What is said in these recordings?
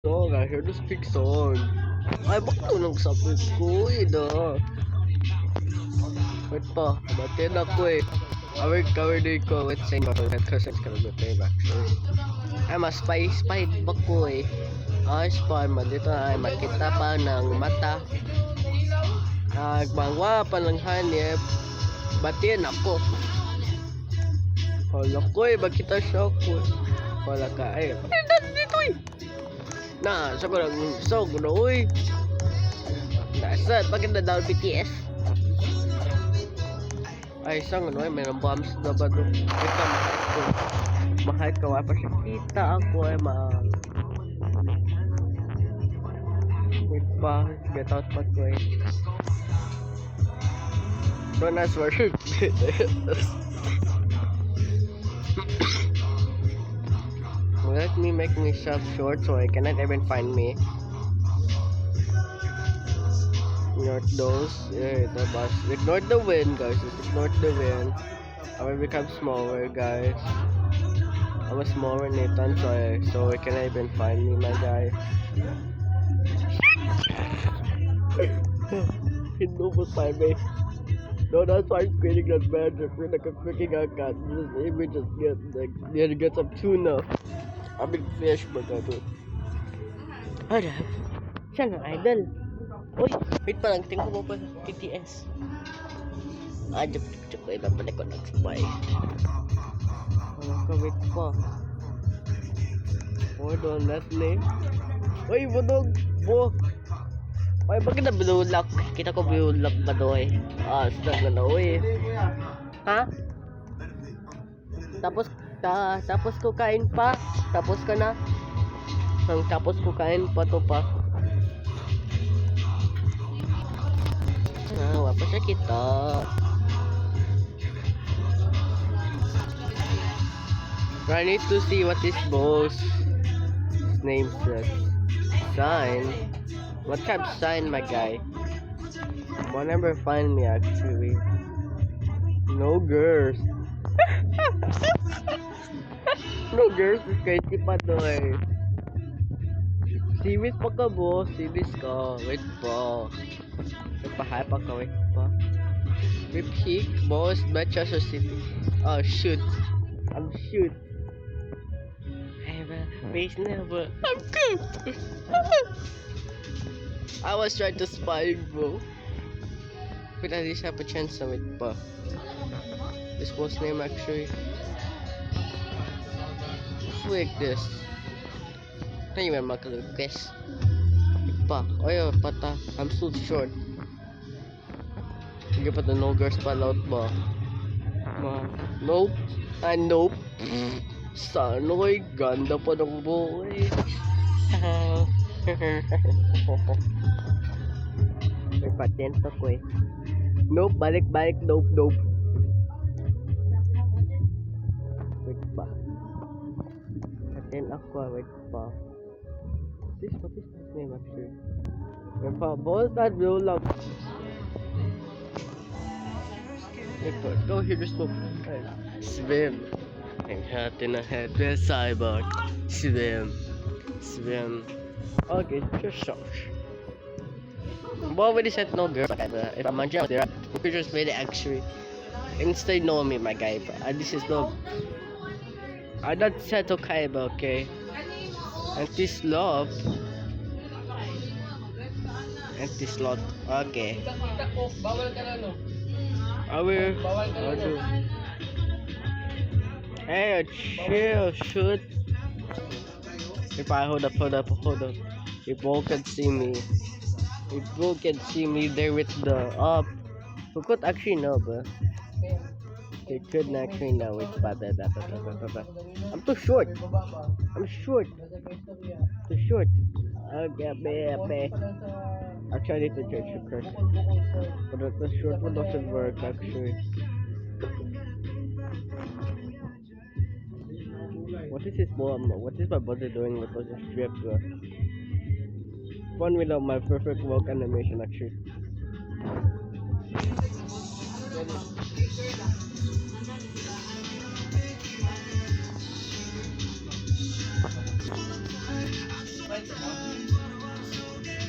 song. I heard the speak song. Ay, bakit nung sapit ko ida? Wait pa, batin ako eh. Cover day ko. Wait, saying ko. Head kasi ka nag-play back. Ay, mas spy ba ko eh. Ay, spy man. Dito ay makita pa ng mata. Nagbangwa pa ng hanip. Batin ako. Hala ko eh, bakita siya ako. Wala ka eh. Batin dito eh. Nah, sa ko lang gusto ko na uy. Nasa, bakit na down BTS? Ay, isang ano ay, mayroong bombs na ba doon? Ito, mahal ka, wala pa siya kita ako ay wait pa, get out pa ko eh. Don't ask for it. Let me make myself short so I cannot even find me. Ignore those. Yeah, the bus. Ignore the wind, guys. Just ignore the wind. I will become smaller, guys. I'm a smaller Nathan, so I cannot even find me, my guy. Hindi mo find me. No, that's why I'm creating that magic. We're like a freaking cat. Just maybe just get some tuna. I mean fish, but I do. Harap. Siya ng idol. Uy, wait pa lang. Tingko mo pa sa BTS. Joke. Iba pala ko nag-spy. Wait pa. Hold on, that name. Uy, budog. Bo. Ay, bakit na blue lock? Kita ko blue lock ba doy? Stag na uy. Ha? Tapos kukain pa. Tapos ka na. Tapos kukain pa to pa. Wala pa siya kita. I need to see what this boss name says. Sign. What type of sign, my guy? Won't ever find me actually. No girls. No girls is crazy pa doy. Simis pa ka boss. Simis ka. Wait pa. Nagpahay pa ka. Wait pa. Repeat boss. Manchester City. Oh shoot. I'm shoot. Base never. I'm good. I was trying to spy, bro. But at least have a chance of it, pa. This boss name actually. Like this. Not even make a guess. Pa. Oh yeah, pata. I'm still short. Sige pa the no girls pa out ba? Nope. Nope. Sano'y ganda pa ng boy. May patent ako eh. Nope, balik. Nope. Wait pa. Patent ako, wait pa. What is his name actually? Wait pa, boss that blue lock. Wait pa, go here to smoke. Swim. Ang hati na head with cyborg. Swim. Okay, just shush. What already said no girl, if I'm out there, you just made it actually. Instead know me, my guy. This is no. I not said okay, but okay. And this love. Okay. I will. Hey, chill, shoot. If I hold up. People can see me. People can see me there with the up. Who could actually know, but they couldn't actually know it. I'm too short. I'm short. Too short. Okay, actually, I need to change the curse. But the short one doesn't work actually. What is my body doing with those strips? Fun without my perfect walk animation actually.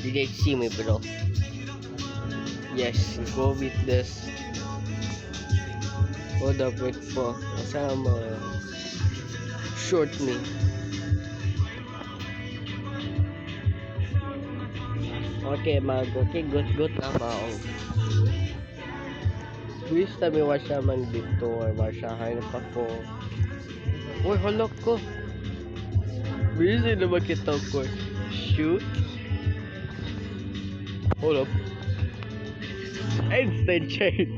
Did they see me, bro? Yes, go with this. Hold up, wait po. Kasama. Short me. Okay, okay, good na ba ako? Please tell me what siya man dito or masyahan pa ko. Uy, halak ko. Busy na makita ko. Shoot. Hold up. Instant change.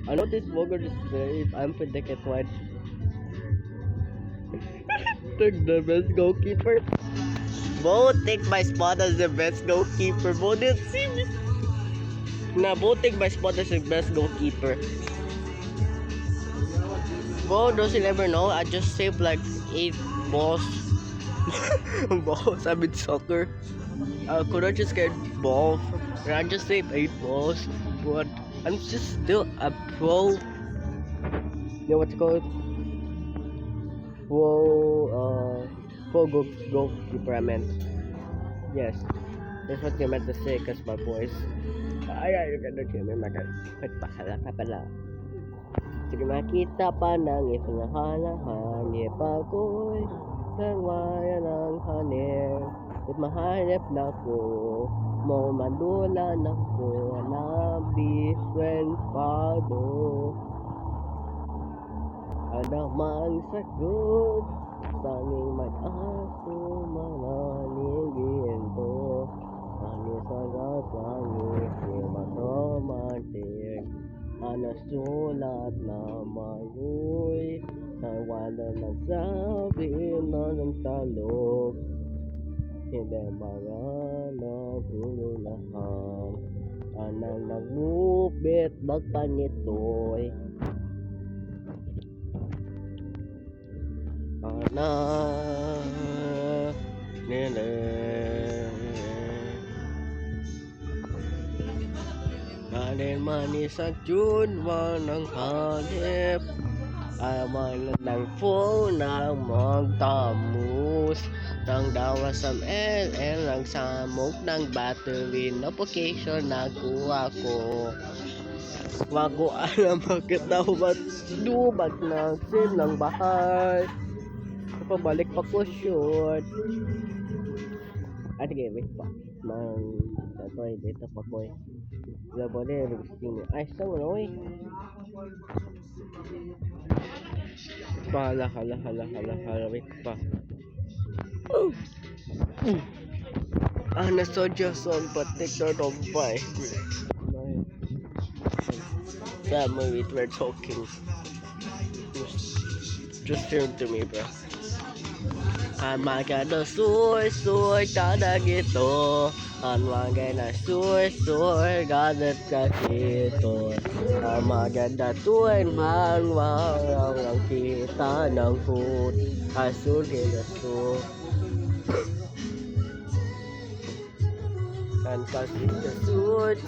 I know this Mogul is very unpredictable. What? Took the best goalkeeper. Bo take my spot as the best goalkeeper. Bo didn't see me. Nah, Bo take my spot as the best goalkeeper. Bo doesn't ever know. I just saved like 8 balls. Balls. I'm in soccer. Could I just get balls? I just saved 8 balls, but I'm just still a pro. You know what's it called? Pro goalkeeper. I meant. Yes, that's what you meant to say, cause my boys. Ay, you can do it. Wait, pakala pa pala. Sige, makita pa ng ipanahalahan, ipagoy ng waya ng haner. At mahanap na ko, mo mandula na ko, nabi, friend, pado. Ano mang sagot, sanging mag-aso, manaling ginto. Sanging sagat, sanging simasomantig. Ano sulat na magoy, na wala nagsabi na ng talog. Hindi mga nagululahan, anang nagmupit magpanitoy. Nile Alin manis ang junwa ng hanip, aman ng phone na magtamus. Nang dawa sa ML, ang samok ng battery notification nakuha ko. Wago alam bakit daw ba't lubag ng sim ng bahay. Pabalik pa ko short. At sige, wait pa. Atoy, dito pa ko eh. Labole, sini. Ay, sa mo eh. Hala, wait pa. Nasodya son particular of my family we're talking. Just turn to me, bro. Maganda soy tada gitu. Maganda soy gadat kakito. Maganda tuan man warang kita ng food. Asul kita so. Kan kasih kesud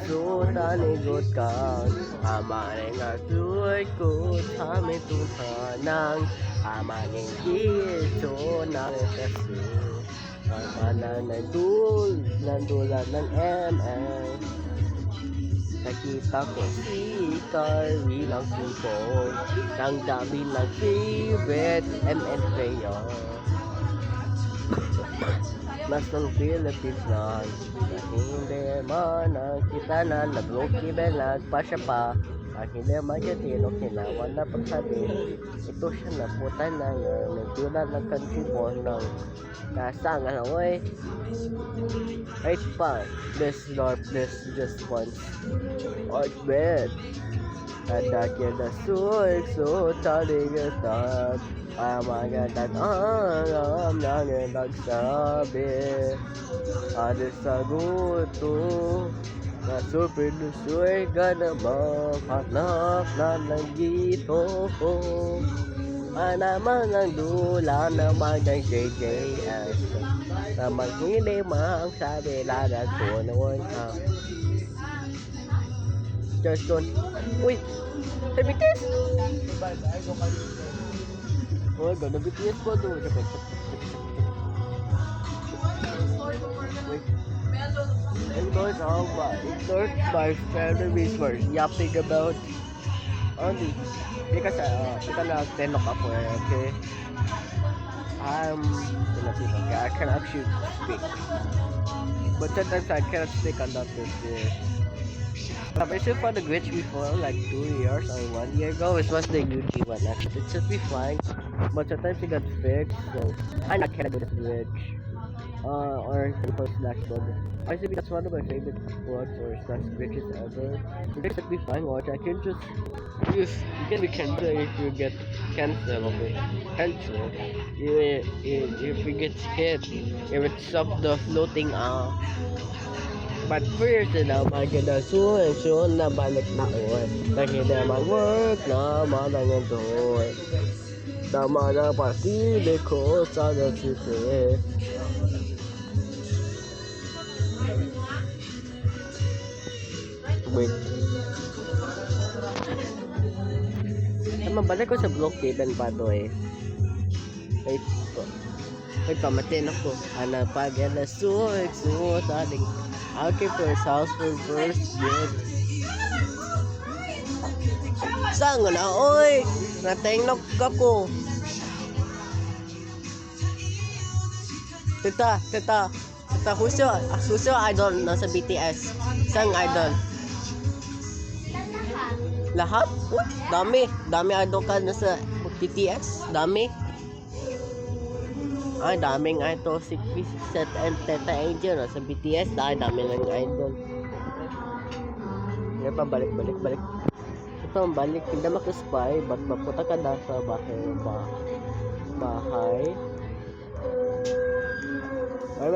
tani gut kan. Amaning asud kut kami tuhanang. Amaning kito nang kasih. Amanan nandulan ng ML. Nakita ko si Carly lang sipon. Ang dami ng favorite ML player. Mas ng Philippines lang. Hindi man ang kita na nag-loki belag pa siya pa. At hindi man yun kinawan na pagsabi. Ito siya na puta ng nagdula ng country ball ng kasang ano eh. Right pa. This just once. What bad? At akin na so taling at magandang alam lang ang nagsabi. Ada saguto na superlusoy ka na maghanap na ng gito. Naman ang dula naman ng JJS. Naman hindi mang sabi lagat ko naman just don't. Uy! Sabi test! Oh my god, the BTS ba doon? Ignore my enemies were yapping about only because kita na tenok ako okay? I'm Filipino, okay? I can actually speak. But sometimes I cannot speak on that this. I've actually found a glitch before, like 2 years or 1 year ago. It was the UG one. Actually, it should be fine, but sometimes it got fixed. So I not can do this glitch. Or simple slash mode. Honestly, that's one of my favorite quads or slash glitches ever. It should be fine. Watch, I can just use. We can do it if you get cancel. Okay, cancel. If we get hit, if it stop the floating But first na magandang na balik na on. Dahil na mag-work na malangan doon. Tama na pasili ko sa nasipin. Wait. Mabalik ko sa Brookhaven pa to eh. Wait ko. Wait pa, matin ako. Ana pag na saling. Okay, first house first good. Saan na, oy? Natengnok ako. Tita, Huso idol nasa BTS. Sang idol? Lahat? Dami idol ka nasa BTS? Dami? Ay, daming idol si Set and Teta Angel sa BTS. Dami ng idol. Ngayon pa, balik. Ito ang balik. Hindi makispy. Ba't mapunta ka na sa bahay? Or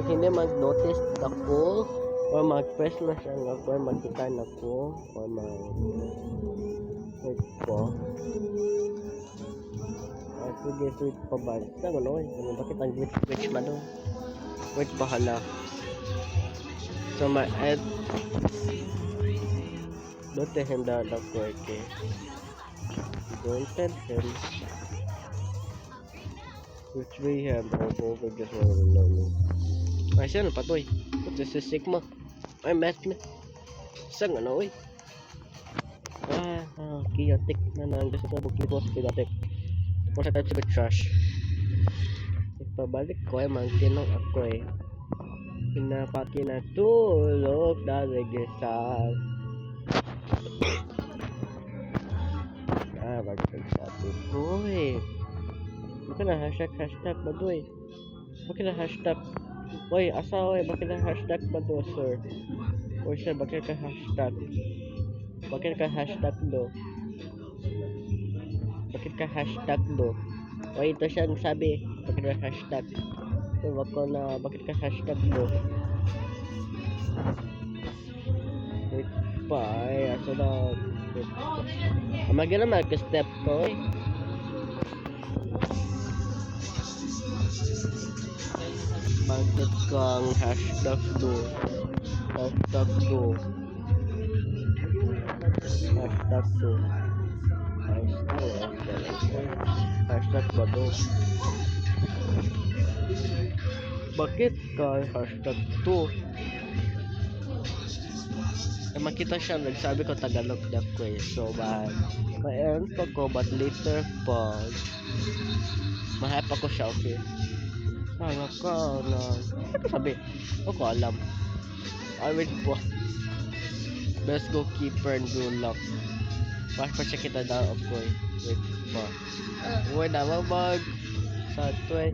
hindi mag-notice ako. Or mag-press na siya nga. Or magkita na ko. Or wait po. Sige, sweet pa ba? Saan ano eh? Bakit ang glitch ba doon? Wait, bahala. So, my head. Don't tell him that I'm working. Don't tell him. Which way him? Over just one alone. Ay, saan pa to eh? What is this Sigma? Ay, met me. Saan ano eh? Chaotic na gusto ko bukibos chaotic. Kung sa type sa trash. Ipabalik ko ay mangkinong ako eh. Pinapakinatulog na regisal. Magpagsabi ko eh. Bakit na hashtag ba doy? Bakit na hashtag? Oy, asa oy, bakit na hashtag ba do, sir? Oy, sir, bakit ka hashtag? Bakit ka hashtag do? Bakit ka hashtag do? O ito siyang sabi, bakit ka hashtag? So, ako na, bakit ka hashtag do? Wait pa, ay, aso na. Maganda mag-step ko eh. Bakit kang hashtag do? Hashtag do. Hashtag do. Hashtag ba do? Bakit ka hashtag to? Makita siya, nagsabi ko Tagalog na ko eh. So, ma-earn pa ko, but later pag ma-hype ako siya, okay? Sana ka na... Ano sabi? O ko alam. Wait po. Best goalkeeper and good luck. Mas pa siya kita daw ako eh. Wait pa. Uy, namamag. Sa to eh.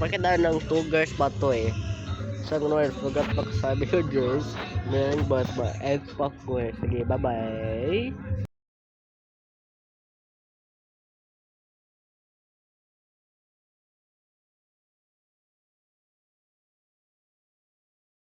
Bakit daw ng 2 girls pa to eh. Sa kunwari, forgot pa sabi ko girls. Ngayon, but ma-end pa ko eh. Sige, bye-bye.